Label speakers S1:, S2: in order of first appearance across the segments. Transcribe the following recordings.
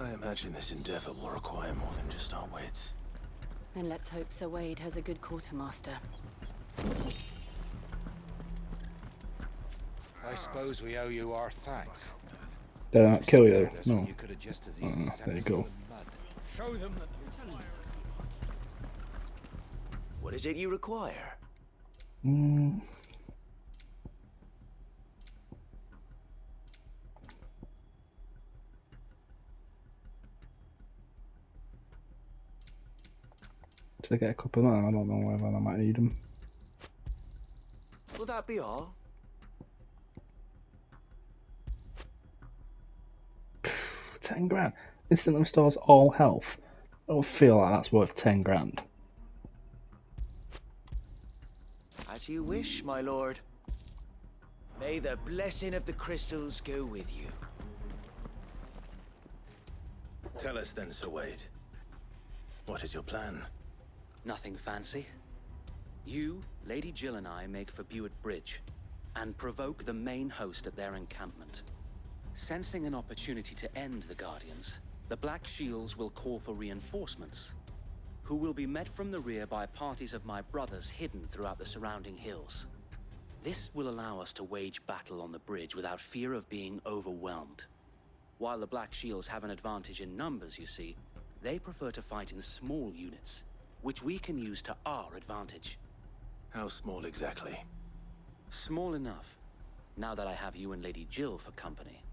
S1: I imagine this endeavor will require more than just our wits.
S2: Then let's hope Sir Wade has a good quartermaster.
S3: I suppose we owe you our thanks.
S4: Did I not kill you? No.
S3: You could have just as easily sent
S4: There you
S3: us
S4: go.
S3: in the mud.
S5: Show them that.
S1: What is it you require?
S4: Did I get a couple of them? I don't know whether I might need them.
S1: Will that be all?
S4: £10. Instantly restores all health. I don't feel like that's worth 10 grand.
S1: As you wish, my lord. May the blessing of the crystals go with you. Tell us then, Sir Wade. What is your plan?
S6: Nothing fancy. You, Lady Jill and I make for Buett Bridge and provoke the main host at their encampment. Sensing an opportunity to end the Guardians, the Black Shields will call for reinforcements, who will be met from the rear by parties of my brothers hidden throughout the surrounding hills. This will allow us to wage battle on the bridge without fear of being overwhelmed. While the Black Shields have an advantage in numbers, you see, they prefer to fight in small units, which we can use to our advantage.
S1: How small exactly?
S6: Small enough, now that I have you and Lady Jill for company.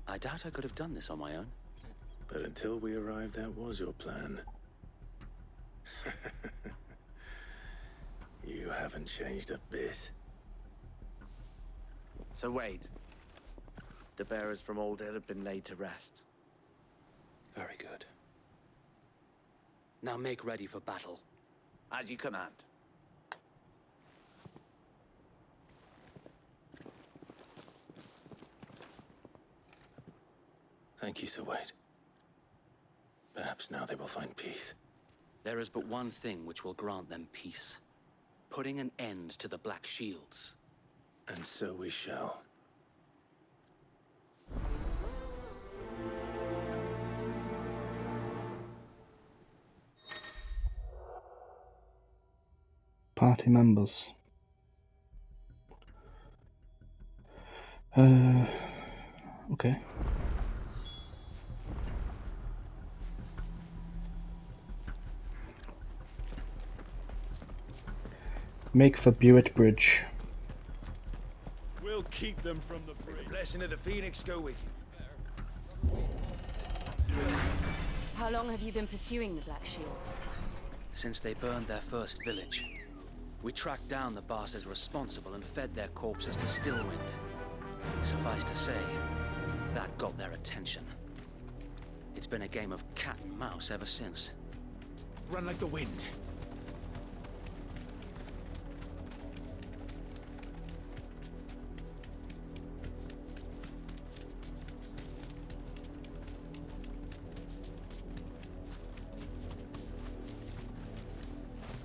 S6: I doubt I could have done this on my own.
S1: But until we arrived, that was your plan. You haven't changed a bit.
S7: So Wade, the bearers from Old Hill have been laid to rest.
S6: Very good. Now make ready for battle.
S7: As you command.
S1: Thank you, Sir Wade. Perhaps now they will find peace.
S6: There is but one thing which will grant them peace. Putting an end to the Black Shields.
S1: And so we shall.
S4: Party members. Okay. Make for Buett Bridge.
S5: We'll keep them from the bridge.
S1: The blessing of the Phoenix go with you.
S2: How long have you been pursuing the Black Shields?
S6: Since they burned their first village. We tracked down the bastards responsible and fed their corpses to Stillwind. Suffice to say, that got their attention. It's been a game of cat and mouse ever since.
S1: Run like the wind.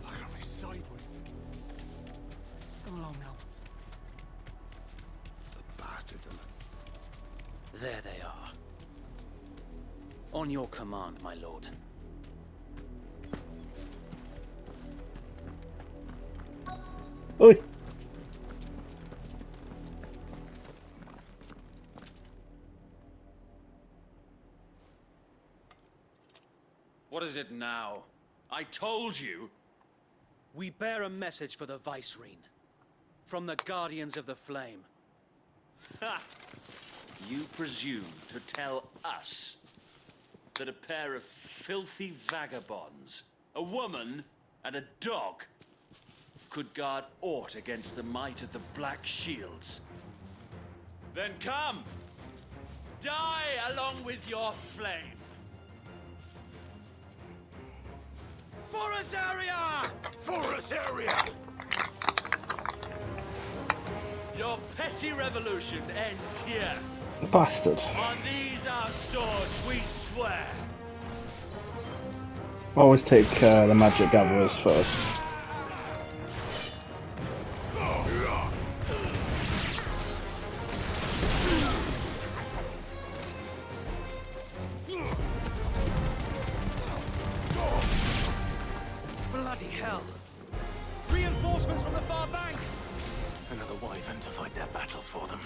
S5: I can't be sideways.
S6: Come along now.
S5: The bastard.
S6: There they are. On your command, my lord.
S4: Oi!
S6: What is it now? I told you! We bear a message for the Vicereine. From the Guardians of the Flame.
S8: Ha! You presume to tell us that a pair of filthy vagabonds, a woman and a dog, could guard aught against the might of the Black Shields? Then come! Die along with your flame! For Azaria!
S1: For Azaria!
S8: Your petty revolution ends here.
S4: Bastard.
S8: On these our swords we swear.
S4: Always take the magic gatherers first.
S7: for them.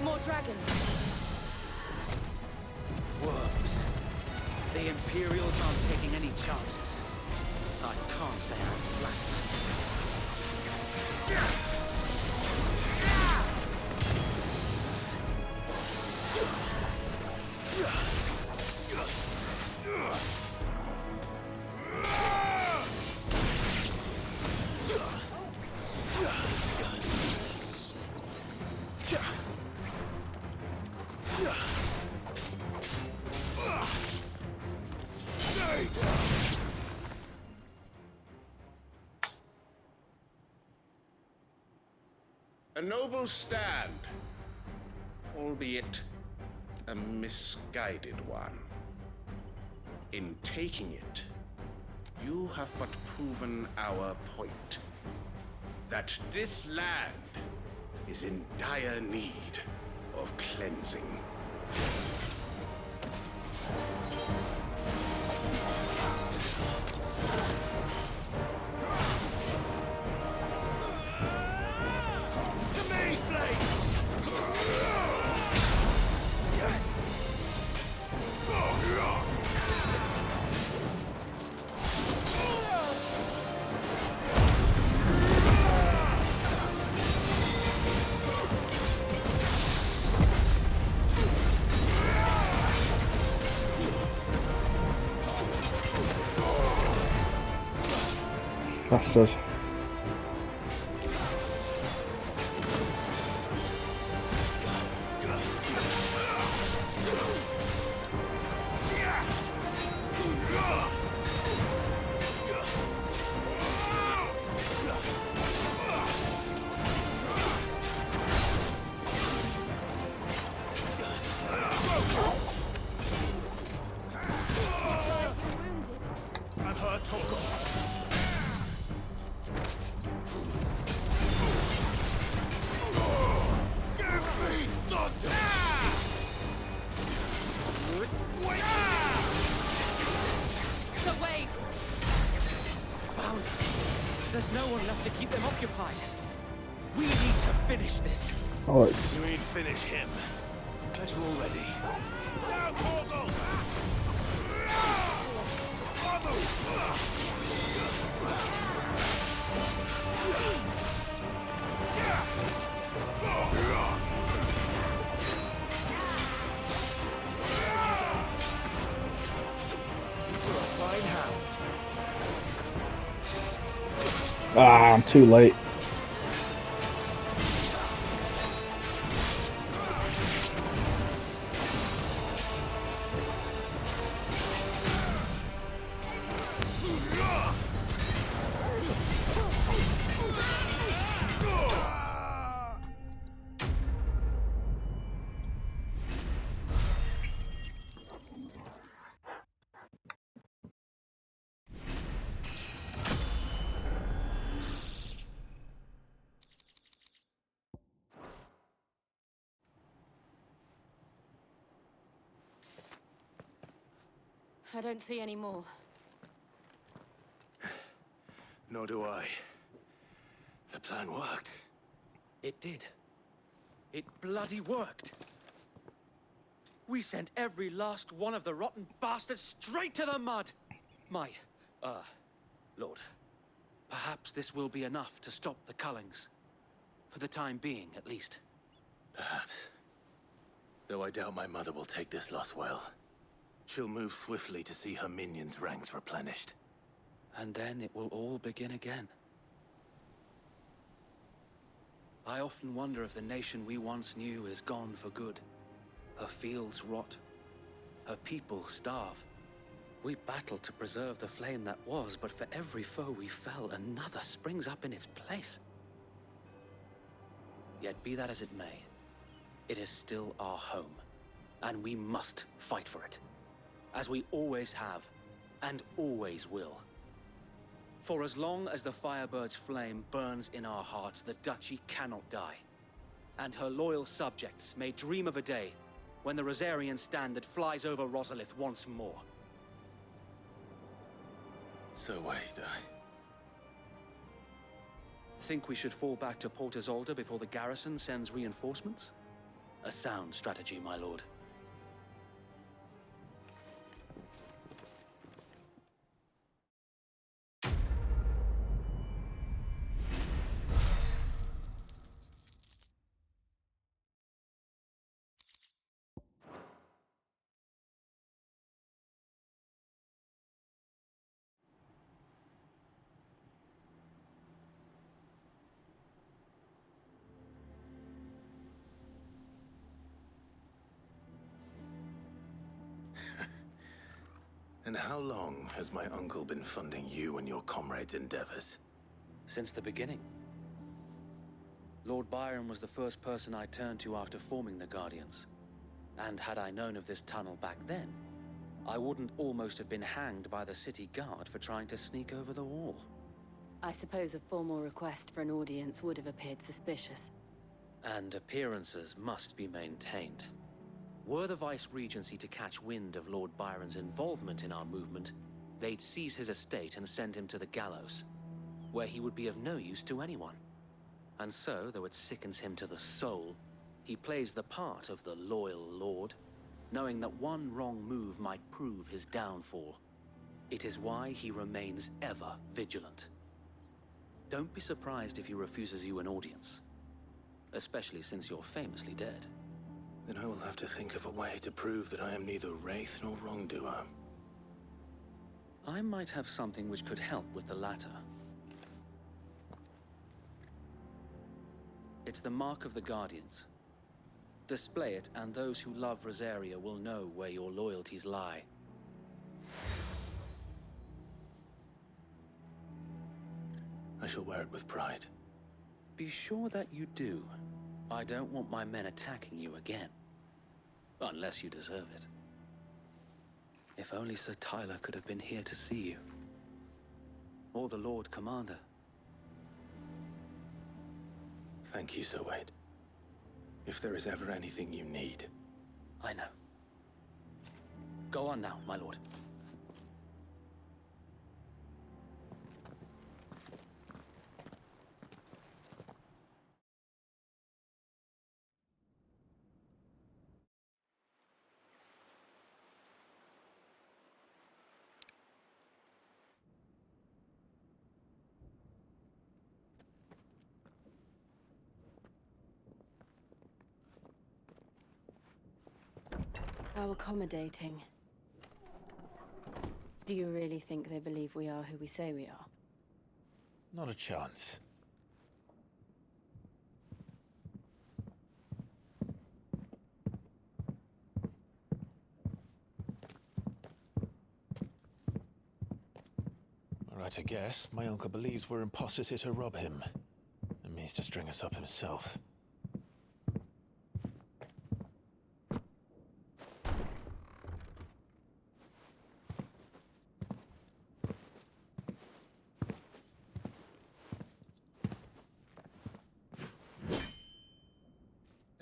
S2: More dragons.
S6: Worms. The Imperials aren't taking any chances. I can't say I'm flattered.
S9: A noble stand, albeit a misguided one. In taking it, you have but proven our point. That this land is in dire need of cleansing.
S4: Bastard.
S6: There's no one left to keep them occupied. We need to finish this.
S4: Oh,
S1: You ain't finished him. But you're all ready. Down, Morgul! Fine hound.
S4: ah, I'm too late.
S2: I don't see any more.
S1: Nor do I. The plan worked.
S6: It did. It bloody worked. We sent every last one of the rotten bastards straight to the mud. My, Lord, perhaps this will be enough to stop the Cullings. For the time being, at least.
S7: Perhaps. Though I doubt my mother will take this loss well. She'll move swiftly to see her minions' ranks replenished.
S6: And then it will all begin again. I often wonder if the nation we once knew is gone for good. Her fields rot, Her people starve. We battled to preserve the flame that was, but for every foe we fell, another springs up in its place. Yet be that as it may, it is still our home, and we must fight for it, as we always have, and always will. For as long as the Firebird's flame burns in our hearts, the Duchy cannot die, and her loyal subjects may dream of a day when the Rosarian standard flies over Rosalith once more.
S7: So wait,
S6: Think we should fall back to Port Isolde before the garrison sends reinforcements? A sound strategy, my lord.
S7: And how long has my uncle been funding you and your comrades' endeavors?
S6: Since the beginning. Lord Byron was the first person I turned to after forming the Guardians. And had I known of this tunnel back then, I wouldn't almost have been hanged by the city guard for trying to sneak over the wall.
S2: I suppose a formal request for an audience would have appeared suspicious.
S6: And appearances must be maintained. Were the Vice-Regency to catch wind of Lord Byron's involvement in our movement, they'd seize his estate and send him to the gallows, where he would be of no use to anyone. And so, though it sickens him to the soul, he plays the part of the loyal lord, knowing that one wrong move might prove his downfall. It is why he remains ever vigilant. Don't be surprised if he refuses you an audience, especially since you're famously dead.
S7: Then I will have to think of a way to prove that I am neither wraith nor wrongdoer.
S6: I might have something which could help with the latter. It's the Mark of the Guardians. Display it, and those who love Rosaria will know where your loyalties lie.
S7: I shall wear it with pride.
S6: Be sure that you do. I don't want my men attacking you again. Unless you deserve it. If only Sir Tyler could have been here to see you. Or the Lord Commander.
S7: Thank you, Sir Wade. If there is ever anything you need.
S6: I know. Go on now, my lord.
S2: How accommodating. Do you really think they believe we are who we say we are?
S7: Not a chance. Right, I guess. My uncle believes we're imposters here to rob him. And means to string us up himself.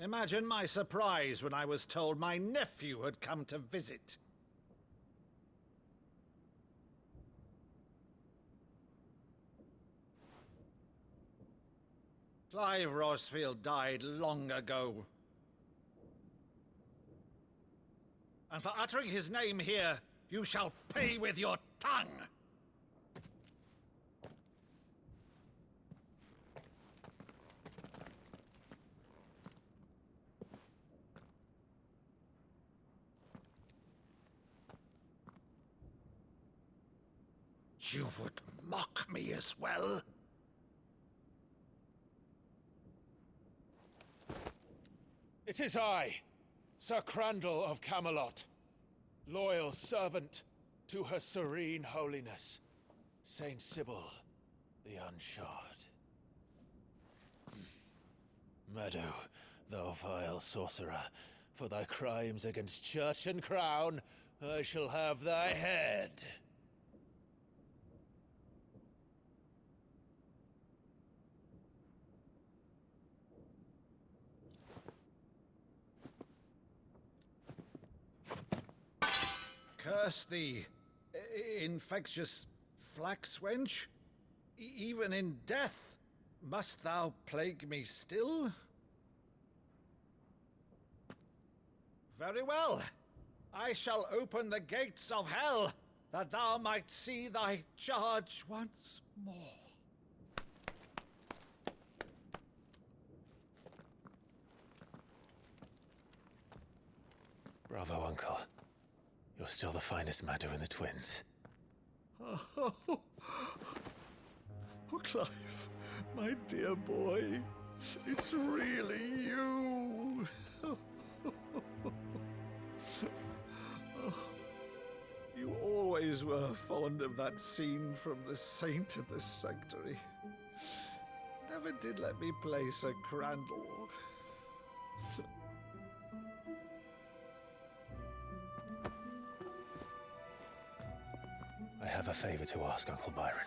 S10: Imagine my surprise when I was told my nephew had come to visit. Clive Rosfield died long ago. And for uttering his name here, you shall pay with your tongue! You would mock me as well?
S5: It is I, Sir Crandall of Camelot. loyal servant to Her Serene Holiness, Saint Sybil the Unshod. Meadow, thou vile sorcerer, for thy crimes against church and crown, I shall have thy head.
S10: Curse thee, infectious flax wench. Even in death, must thou plague me still? Very well. I shall open the gates of hell, that thou might see thy charge once more.
S7: Bravo, Uncle. You're still the finest Meadow in the twins.
S10: Oh, Clive, my dear boy, it's really you. You always were fond of that scene from The Saint in the Sanctuary. Never did let me play Sir Crandall.
S7: I have a favor to ask, Uncle Byron.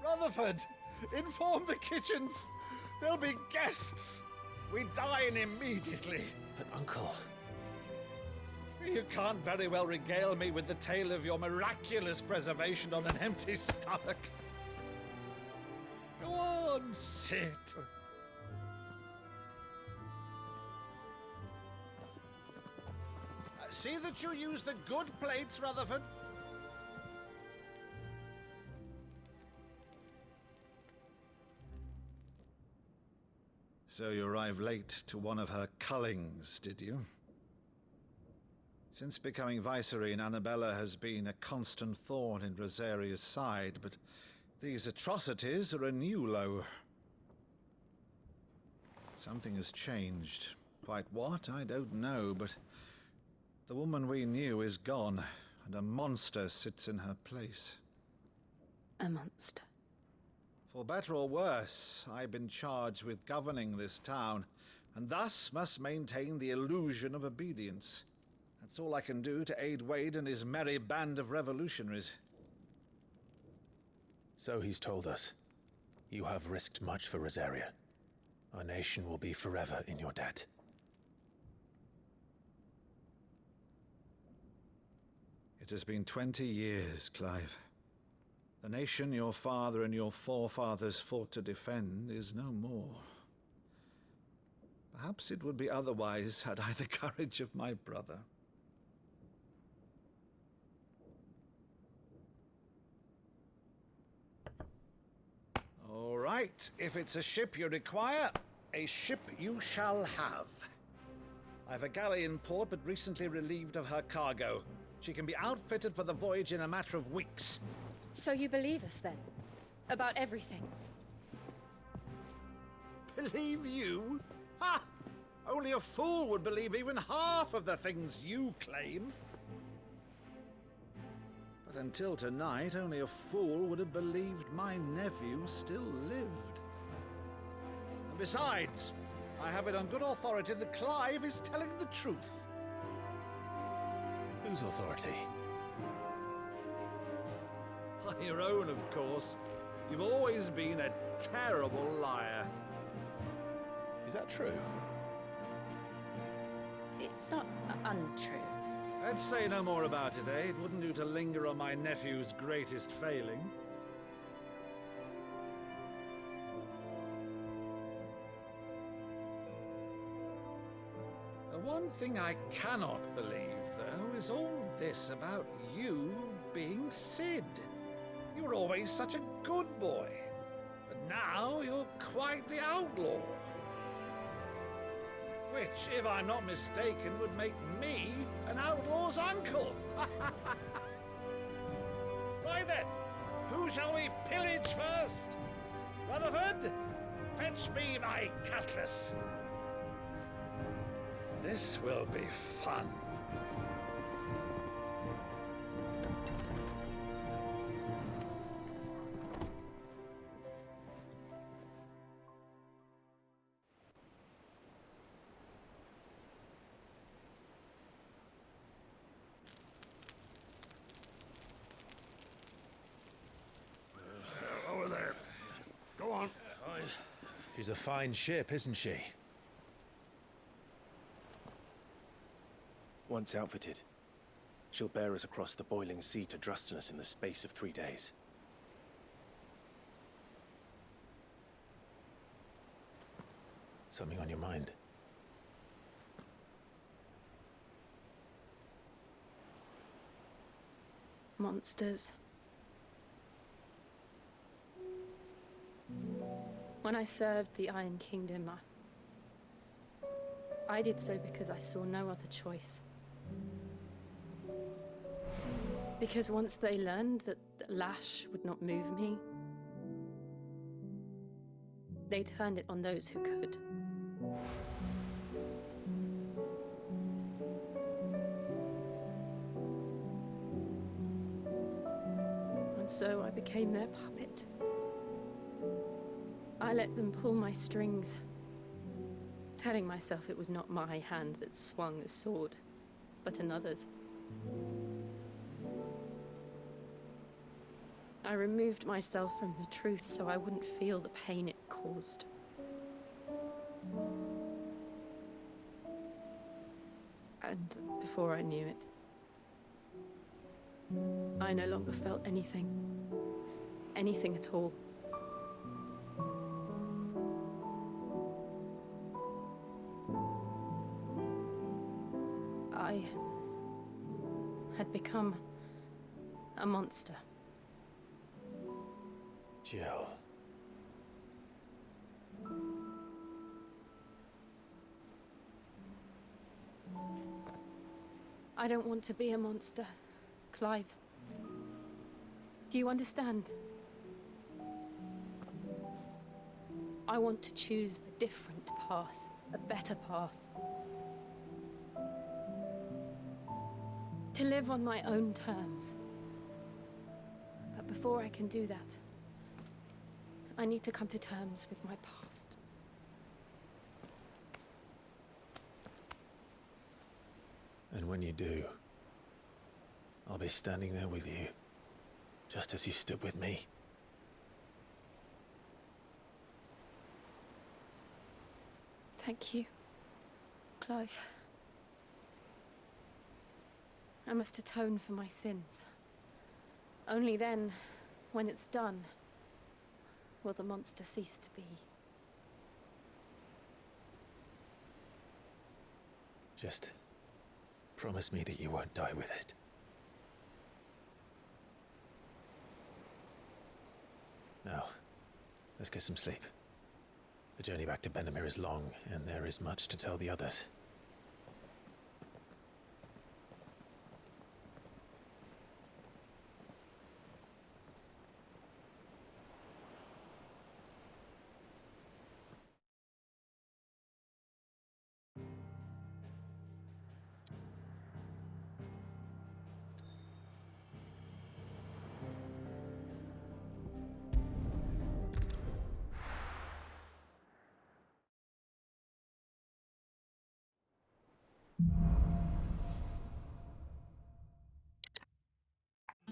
S10: Rutherford, inform the kitchens. There'll be guests. We dine immediately.
S7: But, Uncle...
S10: You can't very well regale me with the tale of your miraculous preservation on an empty stomach. Go on, sit. See that you use the good plates, Rutherford. So you arrived late to one of her cullings, did you? Since becoming Vicereine, Annabella has been a constant thorn in Rosaria's side, but these atrocities are a new low. Something has changed. Quite what, I don't know, but the woman we knew is gone, and a monster sits in her place.
S2: A monster?
S10: For better or worse, I've been charged with governing this town, and thus must maintain the illusion of obedience. That's all I can do to aid Wade and his merry band of revolutionaries.
S7: So he's told us. You have risked much for Rosaria. Our nation will be forever in your debt.
S10: It has been 20 years, Clive. The nation your father and your forefathers fought to defend is no more. Perhaps it would be otherwise had I the courage of my brother. All right, if it's a ship you require, a ship you shall have. I've a galley in port, but recently relieved of her cargo. She can be outfitted for the voyage in a matter of weeks.
S2: So you believe us, then? About everything?
S10: Believe you? Ha! Only a fool would believe even half of the things you claim. But until tonight, only a fool would have believed my nephew still lived. And besides, I have it on good authority that Clive is telling the truth.
S7: Whose authority?
S10: By your own, of course. You've always been a terrible liar.
S7: Is that true?
S2: It's not untrue.
S10: Let's say no more about it, eh? It wouldn't do to linger on my nephew's greatest failing. The one thing I cannot believe, though, is all this about you being Sid. You were always such a good boy, but now you're quite the outlaw. Which, if I'm not mistaken, would make me an outlaw's uncle. Right then, who shall we pillage first? Rutherford, fetch me my cutlass. This will be fun.
S5: She's a fine ship, isn't she?
S7: Once outfitted, she'll bear us across the boiling sea to Drustinus in the space of 3 days.
S5: Something on your mind?
S11: Monsters. When I served the Iron Kingdom, I did so because I saw no other choice. Because once they learned that the lash would not move me, they turned it on those who could. And so I became their puppet. I let them pull my strings, telling myself it was not my hand that swung the sword, but another's. I removed myself from the truth so I wouldn't feel the pain it caused. And before I knew it, I no longer felt anything. Anything at all. I had become a monster.
S5: Jill.
S11: I don't want to be a monster, Clive. Do you understand? I want to choose a different path, a better path. To live on my own terms. But before I can do that, I need to come to terms with my past.
S5: And when you do, I'll be standing there with you, just as you stood with me.
S11: Thank you, Clive. I must atone for my sins. Only then, when it's done, will the monster cease to be.
S5: Just promise me that you won't die with it. Now, let's get some sleep. The journey back to Benamir is long, and there is much to tell the others.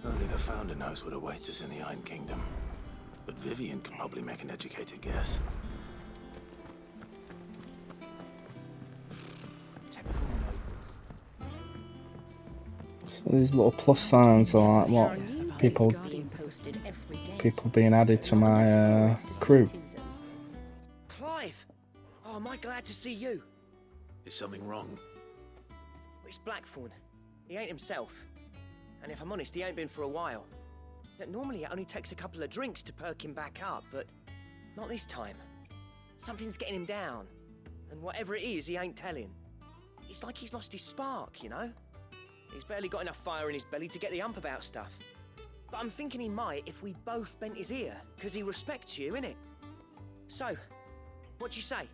S7: Only the Founder knows what awaits us in the Iron Kingdom. But Vivian could probably make an educated guess.
S4: So these little plus signs are like what people being added to my crew.
S1: Clive! Oh, am I glad to see you?
S7: Is something wrong?
S1: It's Blackthorn. He ain't himself. And if I'm honest, he ain't been for a while. Normally it only takes a couple of drinks to perk him back up, but not this time. Something's getting him down. And whatever it is, he ain't telling. It's like he's lost his spark, you know? He's barely got enough fire in his belly to get the ump about stuff. But I'm thinking he might if we both bent his ear, because he respects you, innit? So, what you say?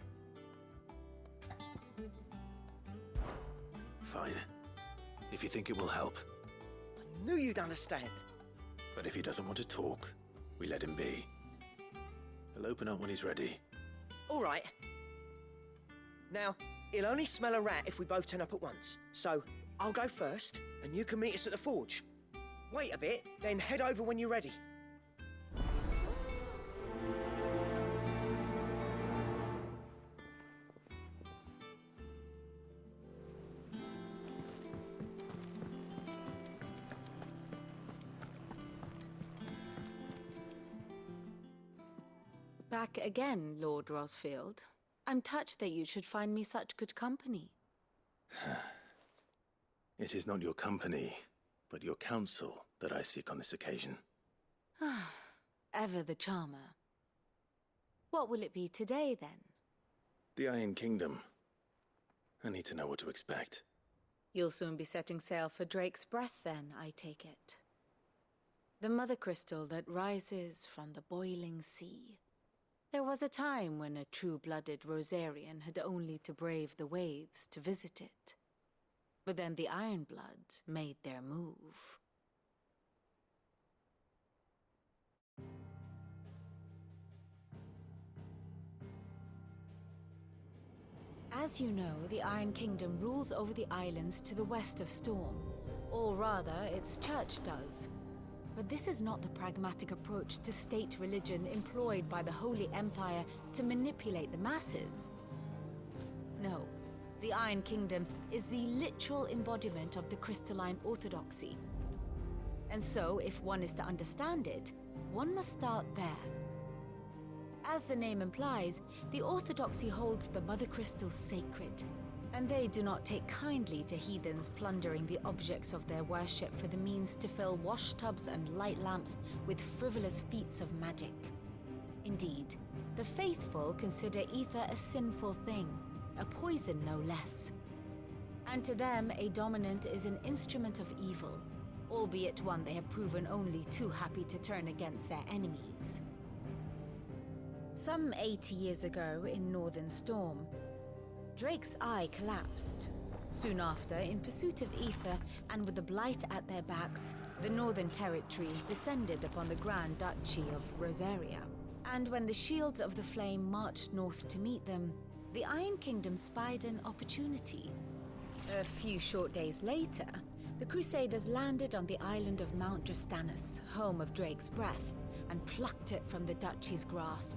S7: Fine. If you think it will help.
S1: I knew you'd understand.
S7: But if he doesn't want to talk, we let him be. He'll open up when he's ready.
S1: All right. Now, he'll only smell a rat if we both turn up at once. So, I'll go first, and you can meet us at the forge. Wait a bit, then head over when you're ready.
S2: back again, Lord Rosfield. I'm touched that you should find me such good company.
S7: It is not your company, but your counsel that I seek on this occasion.
S2: Ever the charmer. What will it be today, then?
S7: The Iron Kingdom. I need to know what to expect.
S2: You'll soon be setting sail for Drake's Breath, then, I take it. The mother crystal that rises from the boiling sea. There was a time when a true-blooded Rosarian had only to brave the waves to visit it. But then the Ironblood made their move. As you know, the Iron Kingdom rules over the islands to the west of Storm. Or rather, its church does. But this is not the pragmatic approach to state religion employed by the Holy Empire to manipulate the masses. No, the Iron Kingdom is the literal embodiment of the crystalline orthodoxy. And so, if one is to understand it, one must start there. As the name implies, the orthodoxy holds the Mother Crystals sacred, and they do not take kindly to heathens plundering the objects of their worship for the means to fill washtubs and light lamps with frivolous feats of magic. Indeed, the faithful consider ether a sinful thing, a poison no less. And to them, a dominant is an instrument of evil, albeit one they have proven only too happy to turn against their enemies. Some 80 years ago in Northern Storm, Drake's eye collapsed. Soon after, in pursuit of ether and with the Blight at their backs, the Northern Territories descended upon the Grand Duchy of Rosaria. And when the Shields of the Flame marched north to meet them, the Iron Kingdom spied an opportunity. A few short days later, the Crusaders landed on the island of Mount Justanus, home of Drake's Breath, and plucked it from the Duchy's grasp.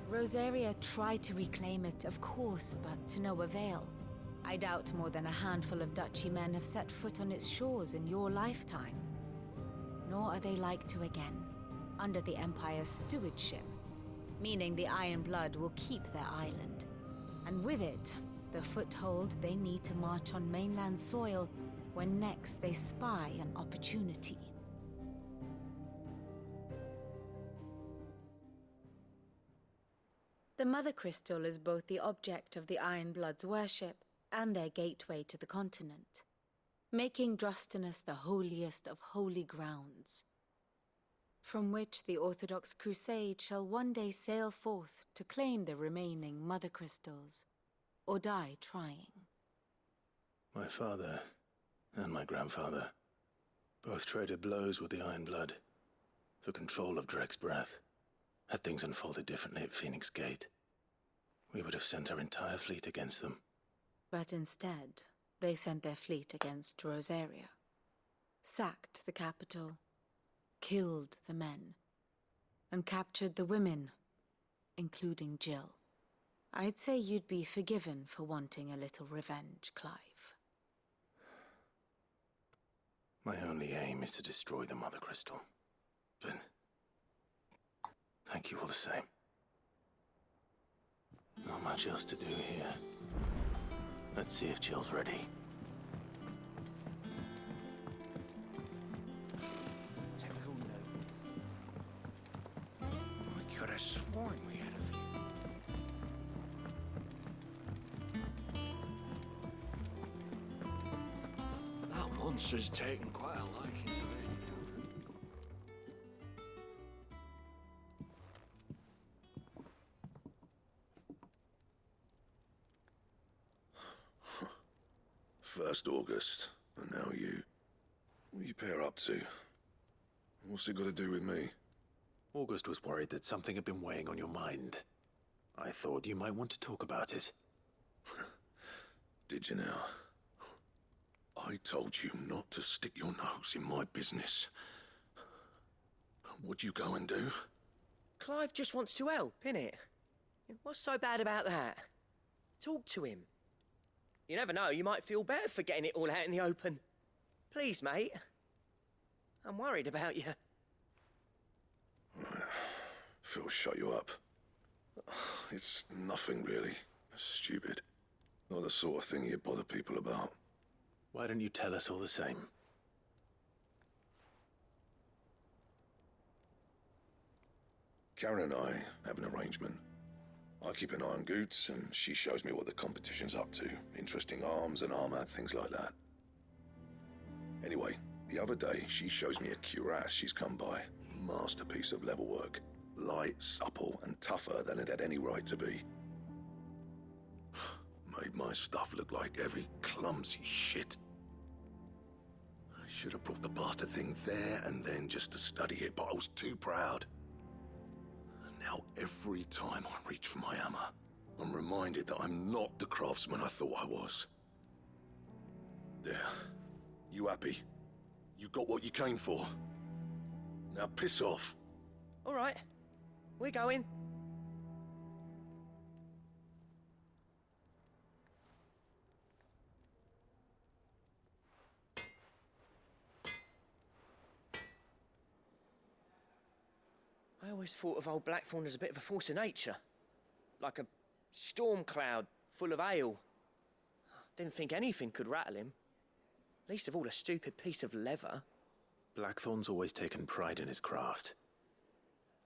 S2: Rosaria tried to reclaim it, of course, but to no avail. I doubt more than a handful of Duchy men have set foot on its shores in your lifetime. Nor are they like to again, under the Empire's stewardship, meaning the Iron Blood will keep their island. And with it, the foothold they need to march on mainland soil when next they spy an opportunity. The Mother Crystal is both the object of the Iron Blood's worship and their gateway to the continent, making Drustanus the holiest of holy grounds, from which the Orthodox Crusade shall one day sail forth to claim the remaining Mother Crystals, or die trying.
S7: My father and my grandfather both traded blows with the Iron Blood for control of Drake's Breath. Had things unfolded differently at Phoenix Gate, we would have sent our entire fleet against them.
S2: But instead, they sent their fleet against Rosaria, sacked the capital, killed the men, and captured the women, including Jill. I'd say you'd be forgiven for wanting a little revenge, Clive.
S7: My only aim is to destroy the Mother Crystal. But thank you all the same. Not much else to do here. Let's see if Jill's ready.
S3: Typical nobles. I could have sworn we had a few. That monster's taken quite a liking to it.
S12: First August, and now you. What are you pair up to? What's it got to do with me?
S7: August was worried that something had been weighing on your mind. I thought you might want to talk about it.
S12: Did you now? I told you not to stick your nose in my business. What'd you go and do?
S1: Clive just wants to help, innit? What's so bad about that? Talk to him. You never know, you might feel better for getting it all out in the open. Please, mate. I'm worried about you.
S12: Phil shut you up. It's nothing really. Stupid. Not the sort of thing you bother people about.
S7: Why don't you tell us all the same?
S12: Karen and I have an arrangement. I keep an eye on Goots, and she shows me what the competition's up to. Interesting arms and armor, things like that. Anyway, the other day, she shows me a cuirass she's come by. Masterpiece of level work. Light, supple, and tougher than it had any right to be. Made my stuff look like every clumsy shit. I should have brought the bastard thing there and then just to study it, but I was too proud. And now every time I reach for my hammer, I'm reminded that I'm not the craftsman I thought I was. There. You happy? You got what you came for. Now piss off.
S1: All right. We're going. I always thought of old Blackthorn as a bit of a force of nature. Like a storm cloud full of hail. Didn't think anything could rattle him. Least of all a stupid piece of leather.
S7: Blackthorn's always taken pride in his craft.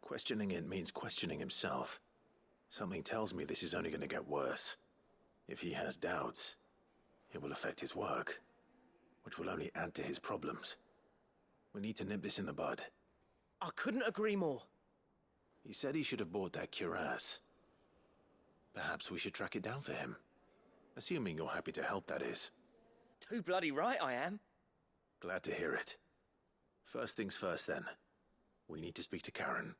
S7: Questioning it means questioning himself. Something tells me this is only going to get worse. If he has doubts, it will affect his work, which will only add to his problems. We need to nip this in the bud.
S1: I couldn't agree more.
S7: He said he should have bought that cuirass. Perhaps we should track it down for him. Assuming you're happy to help, that is.
S1: Too bloody right I am.
S7: Glad to hear it. First things first, then. We need to speak to Karen.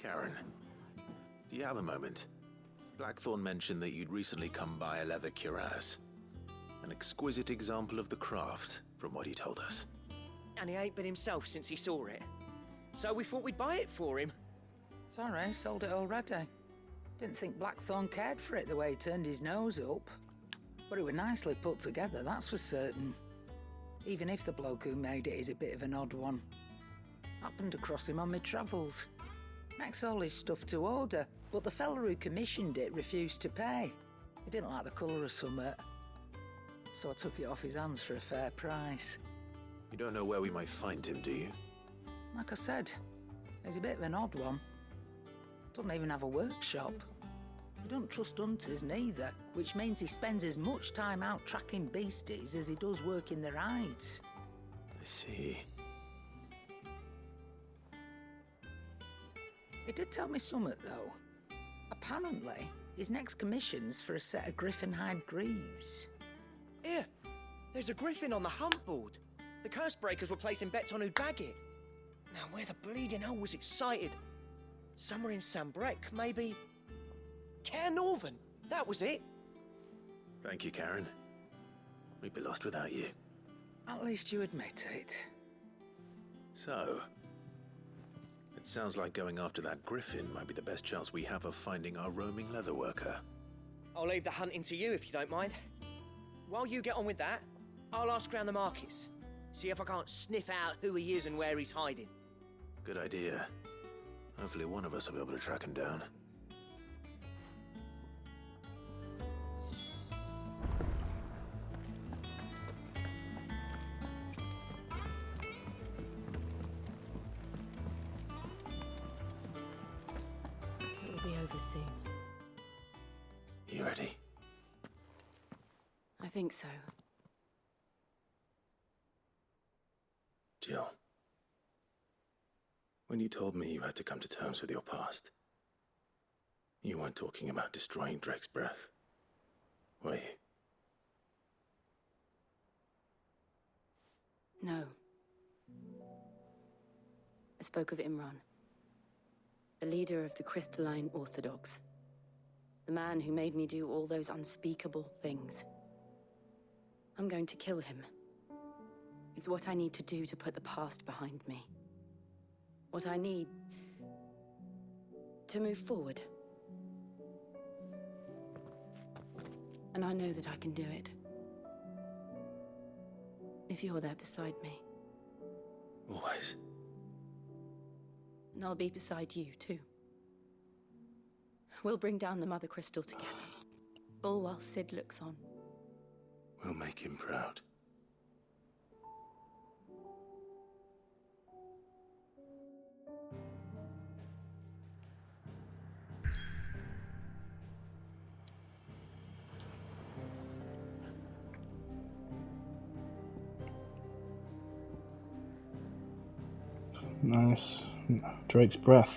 S7: Karen, do you have a moment? Blackthorn mentioned that you'd recently come by a leather cuirass. An exquisite example of the craft, from what he told us.
S1: And he ain't been himself since he saw it. So we thought we'd buy it for him.
S13: Sorry, sold it already. Didn't think Blackthorn cared for it the way he turned his nose up. But it was nicely put together, that's for certain. Even if the bloke who made it is a bit of an odd one. Happened across him on my travels. Makes all his stuff to order, but the fella who commissioned it refused to pay. He didn't like the colour of summit. So I took it off his hands for a fair price.
S7: You don't know where we might find him, do you?
S13: Like I said, he's a bit of an odd one. Doesn't even have a workshop. He don't trust hunters neither, which means he spends as much time out tracking beasties as he does working their hides.
S7: I see.
S13: He did tell me something, though. Apparently, his next commission's for a set of griffin hide greaves.
S1: Here, there's a griffin on the hunt board. The curse breakers were placing bets on who'd bag it. Now, where the bleeding hell was it sighted? Somewhere in Sambrec, maybe? Care Northern, that was it.
S7: Thank you, Karen. We'd be lost without you.
S13: At least you admit it.
S7: So, it sounds like going after that griffin might be the best chance we have of finding our roaming leatherworker.
S1: I'll leave the hunting to you if you don't mind. While you get on with that, I'll ask around the markets. See if I can't sniff out who he is and where he's hiding.
S7: Good idea. Hopefully one of us will be able to track him down.
S2: It will be over soon.
S7: You ready?
S11: I think so.
S7: Jill. When you told me you had to come to terms with your past, you weren't talking about destroying Drake's breath, were you?
S11: No. I spoke of Imran, the leader of the Crystalline Orthodox. The man who made me do all those unspeakable things. I'm going to kill him. It's what I need to do to put the past behind me. What I need to move forward. And I know that I can do it. if you're there beside me.
S7: Always.
S11: And I'll be beside you, too. We'll bring down the Mother Crystal together, all while Sid looks on.
S7: We'll make him proud.
S4: Nice. Drake's breath.